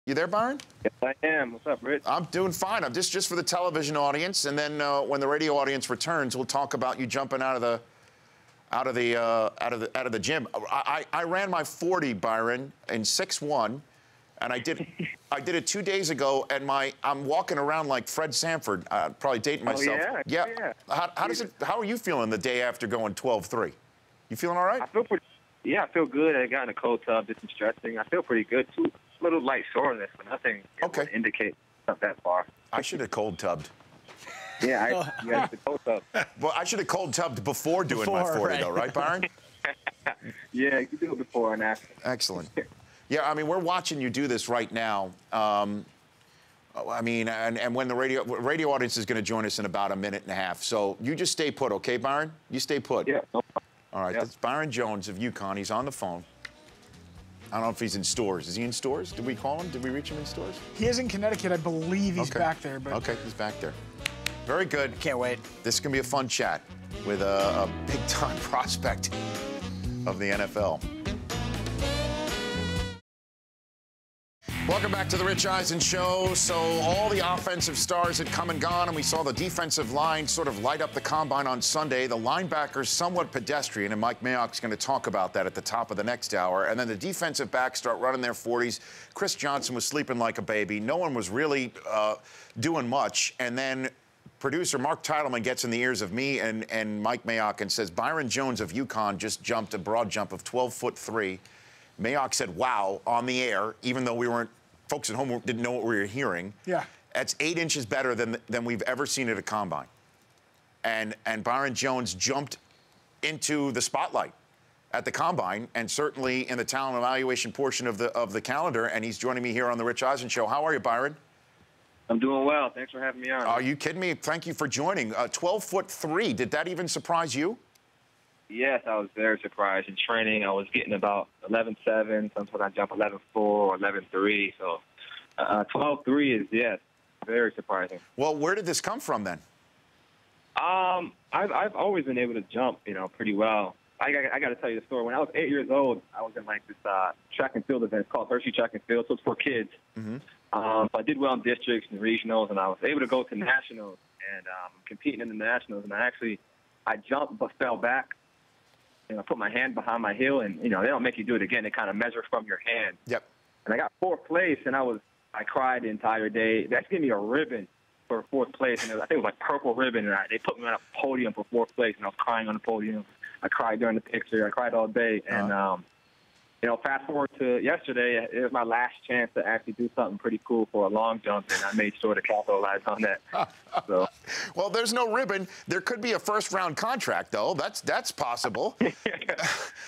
You there, Byron? Yes, I am. What's up, Rich? I'm doing fine. I'm just for the television audience, and then when the radio audience returns, we'll talk about you jumping out of the gym. I ran my 40, Byron, in 6'1", and I did it 2 days ago, and I'm walking around like Fred Sanford, probably dating myself. Oh, yeah. How are you feeling the day after going 12-3? You feeling all right? I feel pretty. Yeah, I feel good. I got in a cold tub, did some stretching. I feel pretty good too. A little light soreness, but nothing would indicate not that far. I should have cold tubbed. Yeah, you got the cold tub. Well, I should have cold tubbed before doing my 40, though, right, Byron? Yeah, you can do it before and after. Excellent. Yeah, I mean, we're watching you do this right now. I mean, and when the radio audience is going to join us in about a minute and a half. So you just stay put, okay, Byron? You stay put. Yeah. No problem. All right, That's Byron Jones of UConn. He's on the phone. I don't know if he's in stores. Is he in stores? Did we call him? Did we reach him in stores? He is in Connecticut. I believe he's back there. But okay, he's back there. Very good. Can't wait. This is going to be a fun chat with a big-time prospect of the NFL. Welcome back to the Rich Eisen Show. So all the offensive stars had come and gone, and we saw the defensive line sort of light up the combine on Sunday. The linebackers somewhat pedestrian, and Mike Mayock's going to talk about that at the top of the next hour. And then the defensive backs start running their 40s. Chris Johnson was sleeping like a baby. No one was really doing much. And then producer Mark Titleman gets in the ears of me and Mike Mayock and says, Byron Jones of UConn just jumped a broad jump of 12'3". Mayock said, wow, on the air, even though folks at home didn't know what we were hearing. Yeah. That's 8 inches better than we've ever seen at a combine. And Byron Jones jumped into the spotlight at the combine, and certainly in the talent evaluation portion of the calendar, and he's joining me here on the Rich Eisen Show. How are you, Byron? I'm doing well. Thanks for having me on. Are you kidding me? Thank you for joining. 12'3". Did that even surprise you? Yes, I was very surprised. In training, I was getting about 11.7. Sometimes I jump 11.4 or 11.3. So 12.3 is, yes, very surprising. Well, where did this come from then? I've always been able to jump, pretty well. I got to tell you the story. When I was 8 years old, I was in like this track and field event called Hershey Track and Field. So it's for kids. Mm-hmm. So I did well in districts and regionals, and I was able to go to nationals and competing in the nationals. And I jumped but fell back. And I put my hand behind my heel, and they don't make you do it again. They kind of measure from your hand. Yep. And I got 4th place, and I cried the entire day. They actually gave me a ribbon for 4th place, and I think it was like purple ribbon. And they put me on a podium for 4th place, and I was crying on the podium. I cried during the picture. I cried all day, and fast forward to yesterday, it was my last chance to actually do something pretty cool for a long jump, and I made sure to capitalize on that. So. Well, there's no ribbon. There could be a first-round contract, though. That's possible. Yeah,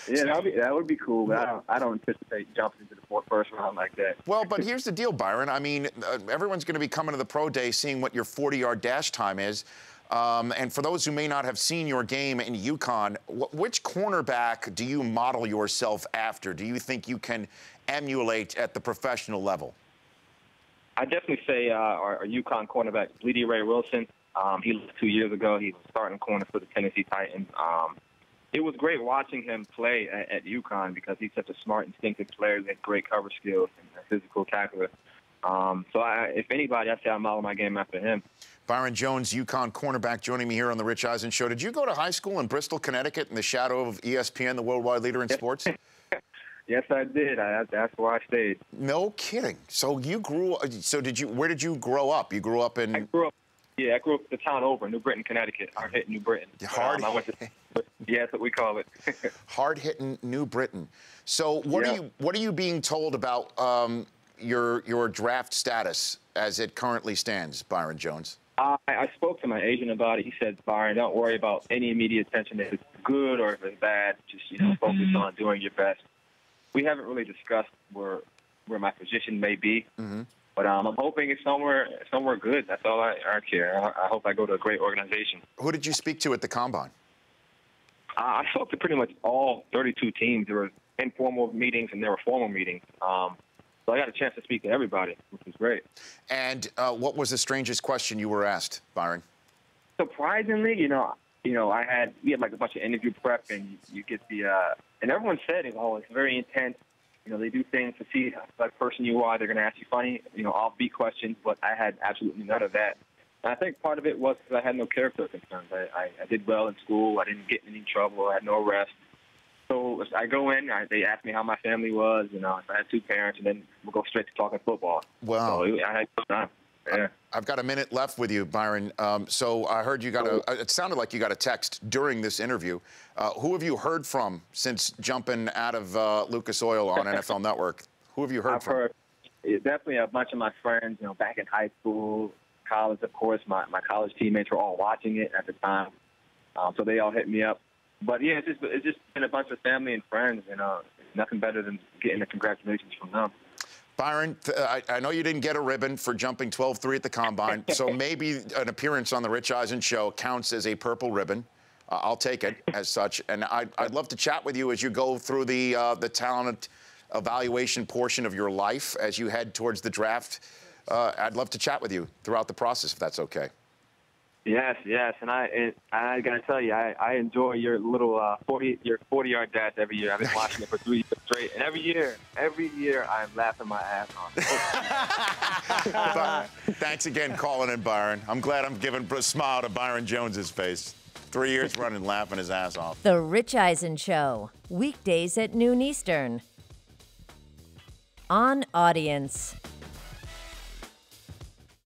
that would be cool, but I don't anticipate jumping into the first round like that. Well, but here's the deal, Byron. I mean, everyone's going to be coming to the pro day seeing what your 40-yard dash time is. And for those who may not have seen your game in UConn, which cornerback do you model yourself after? Do you think you can emulate at the professional level? I definitely say our UConn cornerback, Bleedy Ray Wilson. He left 2 years ago. He was starting corner for the Tennessee Titans. It was great watching him play at UConn because he's such a smart, instinctive player. He has great cover skills and a physical tackler. So if anybody, I'd say I model my game after him. Byron Jones, UConn cornerback, joining me here on the Rich Eisen Show. Did you go to high school in Bristol, Connecticut, in the shadow of ESPN, the worldwide leader in sports? Yes, I did. That's where I stayed. No kidding. So you grew. So where did you grow up? You grew up in. I grew up the town over, New Britain, Connecticut. Hard-hitting New Britain. Yeah, that's what we call it. Hard-hitting New Britain. So what are you being told about your draft status as it currently stands, Byron Jones? I spoke to my agent about it. He said, Byron, don't worry about any immediate attention if it's good or if it's bad. Just focus on doing your best. We haven't really discussed where my position may be, but I'm hoping it's somewhere good. That's all I care. I hope I go to a great organization. Who did you speak to at the Combine? I spoke to pretty much all 32 teams. There were informal meetings and there were formal meetings. So I got a chance to speak to everybody, which was great. And what was the strangest question you were asked, Byron? Surprisingly, we had like a bunch of interview prep, and you get and everyone said, it's very intense. they do things to see what person you are. They're going to ask you funny, offbeat questions, but I had absolutely none of that. And I think part of it was because I had no character concerns. I did well in school. I didn't get in any trouble. I had no arrests. So I go in, they ask me how my family was, if I had 2 parents, and then we'll go straight to talking football. Wow. So I had good time. Yeah. I've got a minute left with you, Byron. So I heard you it sounded like you got a text during this interview. Who have you heard from since jumping out of Lucas Oil on NFL Network? Who have you heard from? I've heard definitely a bunch of my friends, back in high school, college, of course. My college teammates were all watching it at the time. So they all hit me up. But, yeah, it's just been a bunch of family and friends. Nothing better than getting the congratulations from them. Byron, I know you didn't get a ribbon for jumping 12.3 at the Combine, so maybe an appearance on the Rich Eisen Show counts as a purple ribbon. I'll take it as such. And I'd love to chat with you as you go through the talent evaluation portion of your life as you head towards the draft. I'd love to chat with you throughout the process, if that's okay. Yes, and I gotta tell you, I enjoy your little 40-yard dash every year. I've been watching it for 3 years straight, and every year I'm laughing my ass off. Thanks again, calling in, Byron. I'm glad I'm giving a smile to Byron Jones's face. 3 years running, laughing his ass off. The Rich Eisen Show, weekdays at noon Eastern. On Audience.